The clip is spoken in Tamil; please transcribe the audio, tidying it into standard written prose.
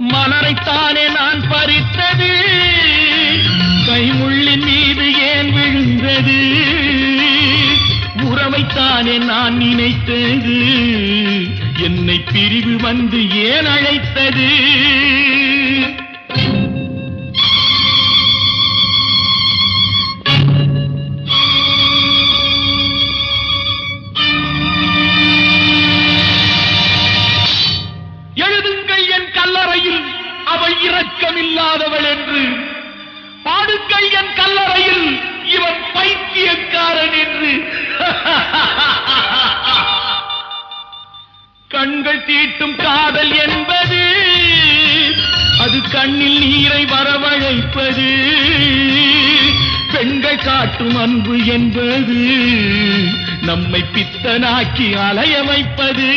மலரைத்தானே நான் பறித்தது, கைமுள்ளின் மீது ஏன் விழுந்தது? உறவைத்தானே நான் நினைத்தது, என்னை பிரிவு வந்து ஏன் அழைத்தது? எழுதுங்கள் என் கல்லறையில் அவள் இரக்கமில்லாதவள் என்று, பாடுங்கள் என் கல்லறையில் இவன் பைத்தியக்காரன் என்று. கண்கள் தீட்டும் காதல் என்பது அது கண்ணில் நீரை வரவழைப்பது, பெண்கள் காட்டும் அன்பு என்பது நம்மை பித்தனாக்கி அலைய வைப்பது.